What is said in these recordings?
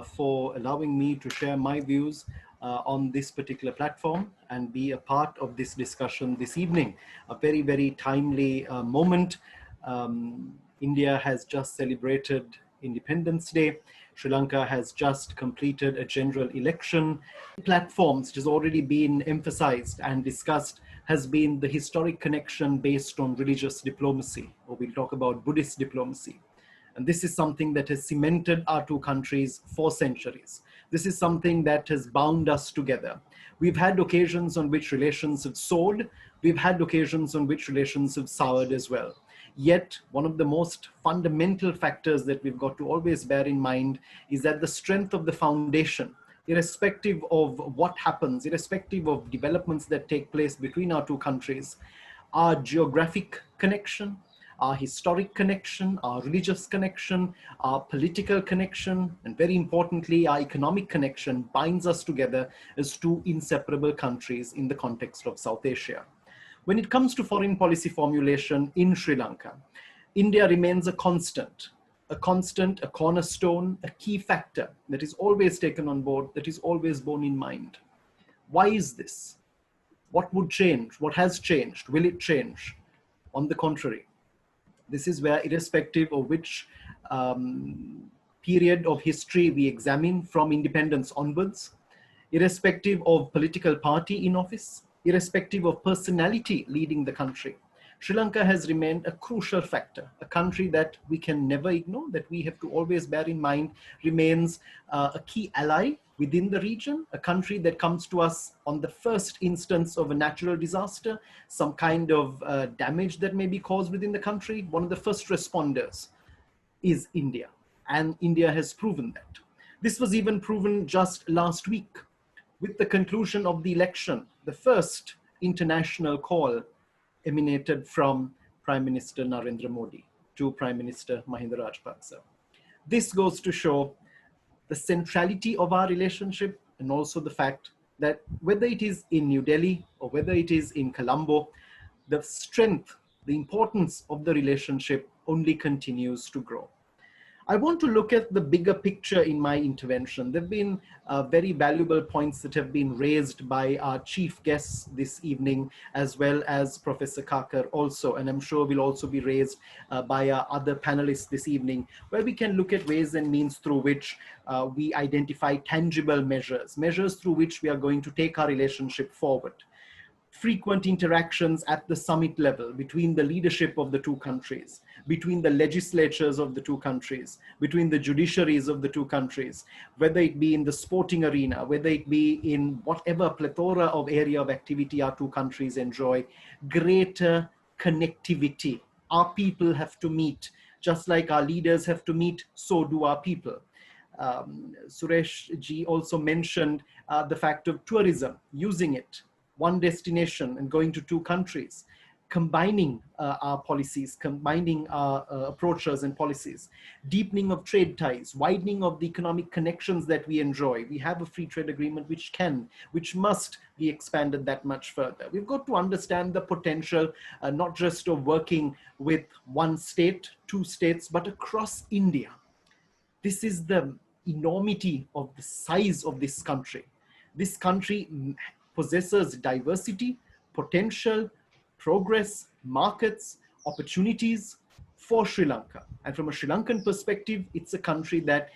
for allowing me to share my views on this particular platform and be a part of this discussion this evening. A very, very timely moment. India has just celebrated Independence Day. Sri Lanka has just completed a general election. Platforms, which has already been emphasized and discussed, has been the historic connection based on religious diplomacy, or we'll talk about Buddhist diplomacy. And this is something that has cemented our two countries for centuries. This is something that has bound us together. We've had occasions on which relations have soared. We've had occasions on which relations have soured as well. Yet, one of the most fundamental factors that we've got to always bear in mind is that the strength of the foundation, irrespective of what happens, irrespective of developments that take place between our two countries, our geographic connection, our historic connection, our religious connection, our political connection, and very importantly, our economic connection binds us together as two inseparable countries in the context of South Asia. When it comes to foreign policy formulation in Sri Lanka, India remains a constant, a cornerstone, a key factor that is always taken on board, that is always borne in mind. Why is this? What would change? What has changed? Will it change? On the contrary, this is where, irrespective of which period of history we examine from independence onwards, irrespective of political party in office, irrespective of personality leading the country, Sri Lanka has remained a crucial factor, a country that we can never ignore, that we have to always bear in mind remains a key ally within the region, a country that comes to us on the first instance of a natural disaster, some kind of damage that may be caused within the country. One of the first responders is India, and India has proven that. This was even proven just last week with the conclusion of the election, the first international call emanated from Prime Minister Narendra Modi to Prime Minister Mahinda Rajapaksa. This goes to show the centrality of our relationship, and also the fact that whether it is in New Delhi or whether it is in Colombo, the strength, the importance of the relationship only continues to grow. I want to look at the bigger picture in my intervention. There have been very valuable points that have been raised by our chief guests this evening, as well as Professor Kakar also, and I'm sure will also be raised by our other panelists this evening, where we can look at ways and means through which we identify tangible measures, measures through which we are going to take our relationship forward. Frequent interactions at the summit level between the leadership of the two countries, between the legislatures of the two countries, between the judiciaries of the two countries, whether it be in the sporting arena, whether it be in whatever plethora of area of activity our two countries enjoy, greater connectivity. Our people have to meet, just like our leaders have to meet, so do our people. Suresh ji also mentioned the fact of tourism, using it, one destination and going to two countries, combining our policies, combining our approaches and policies, deepening of trade ties, widening of the economic connections that we enjoy. We have a free trade agreement which must be expanded that much further. We've got to understand the potential, not just of working with one state, two states, but across India. This is the enormity of the size of this country. This country possesses diversity, potential, progress, markets, opportunities for Sri Lanka. And from a Sri Lankan perspective, it's a country that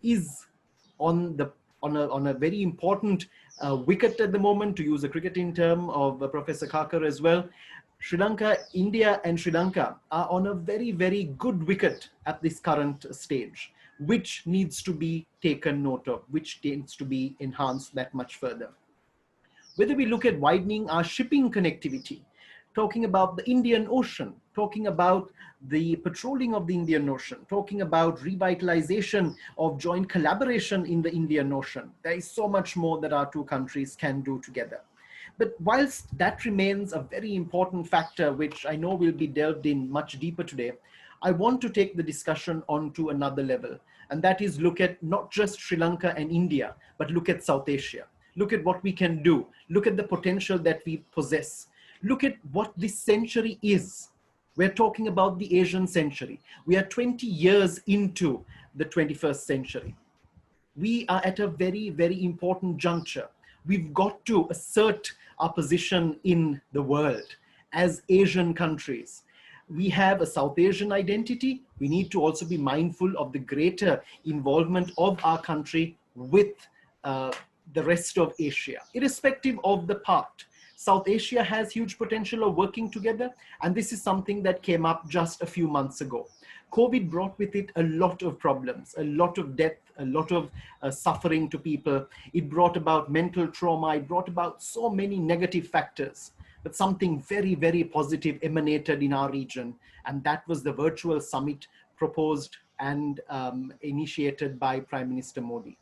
is on a very important wicket at the moment, to use a cricketing term of Professor Kakar as well. Sri Lanka, India and Sri Lanka are on a very, very good wicket at this current stage, which needs to be taken note of, which needs to be enhanced that much further. Whether we look at widening our shipping connectivity, talking about the Indian Ocean, talking about the patrolling of the Indian Ocean, talking about revitalization of joint collaboration in the Indian Ocean, there is so much more that our two countries can do together. But whilst that remains a very important factor, which I know will be delved in much deeper today, I want to take the discussion on to another level. And that is look at not just Sri Lanka and India, but look at South Asia. Look at what we can do. Look at the potential that we possess. Look at what this century is. We're talking about the Asian century. We are 20 years into the 21st century. We are at a very, very important juncture. We've got to assert our position in the world as Asian countries. We have a South Asian identity. We need to also be mindful of the greater involvement of our country with uh, the rest of Asia, irrespective of the part. South Asia has huge potential of working together, and this is something that came up just a few months ago. COVID brought with it a lot of problems, a lot of death, a lot of suffering to people. It brought about mental trauma. It brought about so many negative factors. But something very, very positive emanated in our region, and that was the virtual summit proposed and initiated by Prime Minister Modi.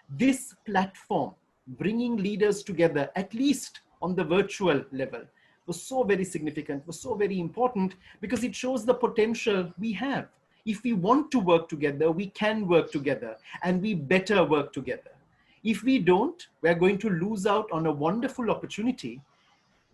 This platform, bringing leaders together, at least on the virtual level, was so very significant, was so very important, because it shows the potential we have. If we want to work together, we can work together, and we better work together. If we don't, we're going to lose out on a wonderful opportunity,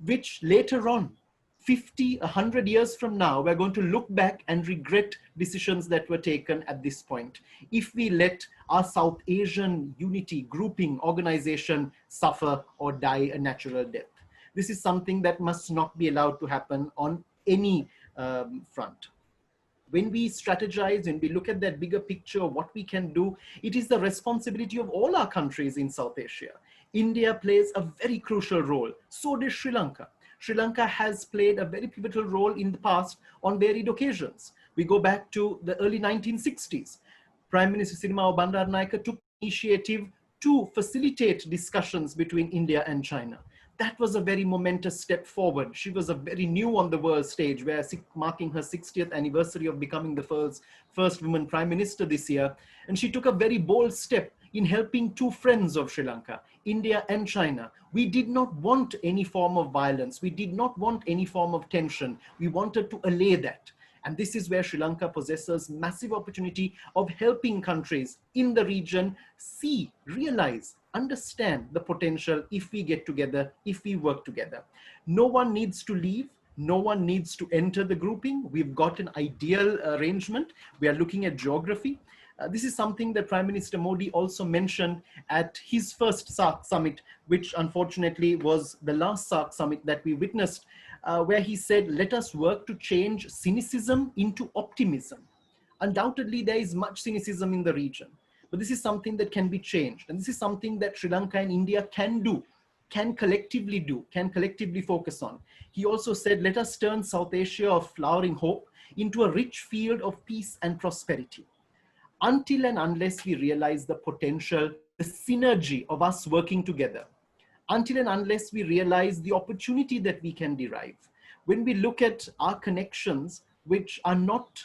which later on, 50, 100 years from now, we're going to look back and regret decisions that were taken at this point, if we let our South Asian unity, grouping, organization suffer or die a natural death. This is something that must not be allowed to happen on any front. When we strategize and we look at that bigger picture of what we can do, it is the responsibility of all our countries in South Asia. India plays a very crucial role. So does Sri Lanka. Sri Lanka has played a very pivotal role in the past on varied occasions. We go back to the early 1960s. Prime Minister Sirimao Bandaranaike took initiative to facilitate discussions between India and China. That was a very momentous step forward. She was a very new on the world stage, where marking her 60th anniversary of becoming the first woman prime minister this year. And she took a very bold step in helping two friends of Sri Lanka, India and China. We did not want any form of violence. We did not want any form of tension. We wanted to allay that. And this is where Sri Lanka possesses massive opportunity of helping countries in the region see, realize, understand the potential if we get together, if we work together. No one needs to leave. No one needs to enter the grouping. We've got an ideal arrangement. We are looking at geography. This is something that Prime Minister Modi also mentioned at his first SAARC summit, which unfortunately was the last SAARC summit that we witnessed, where he said, let us work to change cynicism into optimism. Undoubtedly, there is much cynicism in the region, but this is something that can be changed. And this is something that Sri Lanka and India can do, can collectively focus on. He also said, let us turn South Asia of flowering hope into a rich field of peace and prosperity. Until and unless we realize the potential, the synergy of us working together, until and unless we realize the opportunity that we can derive, when we look at our connections, which are not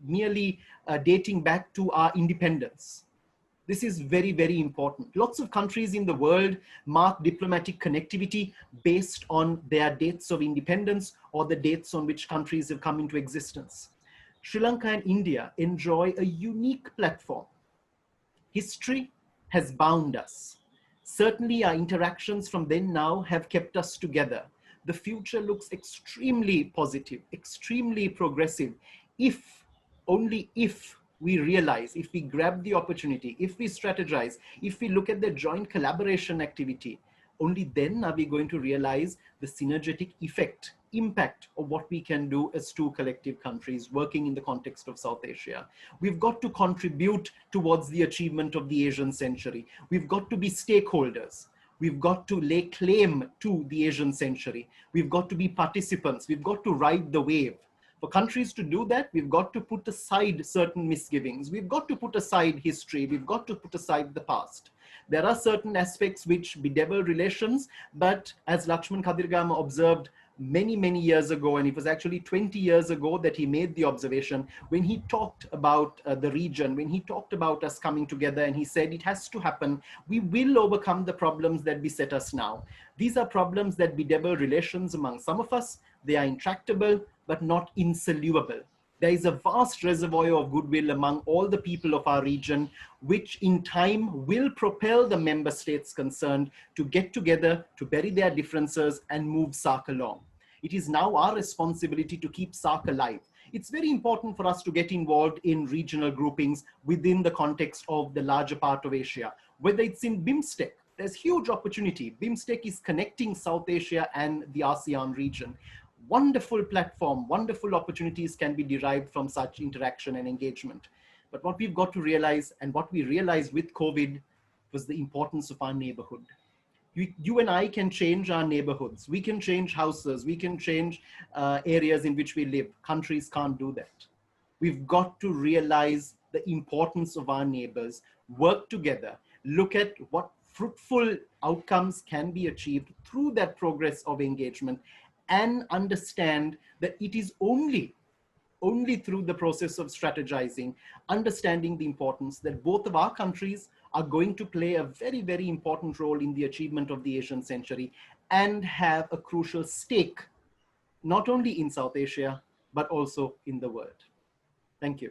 merely dating back to our independence. This is very, very important. Lots of countries in the world mark diplomatic connectivity based on their dates of independence or the dates on which countries have come into existence. Sri Lanka and India enjoy a unique platform. History has bound us. Certainly our interactions from then now have kept us together. The future looks extremely positive, extremely progressive, if, only if we realize, if we grab the opportunity, if we strategize, if we look at the joint collaboration activity, only then are we going to realize the synergetic effect, impact of what we can do as two collective countries working in the context of South Asia. We've got to contribute towards the achievement of the Asian century. We've got to be stakeholders. We've got to lay claim to the Asian century. We've got to be participants. We've got to ride the wave. For countries to do that, we've got to put aside certain misgivings. We've got to put aside history. We've got to put aside the past. There are certain aspects which bedevil relations, but as Lakshman Kadirgama observed many, many years ago, and it was actually 20 years ago that he made the observation, when he talked about the region, when he talked about us coming together, and he said, it has to happen. We will overcome the problems that beset us now. These are problems that bedevil relations among some of us. They are intractable, but not insoluble. There is a vast reservoir of goodwill among all the people of our region, which in time will propel the member states concerned to get together, to bury their differences and move SAARC along. It is now our responsibility to keep SAARC alive. It's very important for us to get involved in regional groupings within the context of the larger part of Asia, whether it's in BIMSTEC. There's huge opportunity. BIMSTEC is connecting South Asia and the ASEAN region. Wonderful platform, wonderful opportunities can be derived from such interaction and engagement. But what we've got to realize, and what we realized with COVID, was the importance of our neighborhood. You and I can change our neighborhoods. We can change houses. We can change areas in which we live. Countries can't do that. We've got to realize the importance of our neighbors, work together, look at what fruitful outcomes can be achieved through that progress of engagement, and understand that it is only through the process of strategizing, understanding the importance that both of our countries are going to play a very, very important role in the achievement of the Asian century and have a crucial stake, not only in South Asia, but also in the world. Thank you.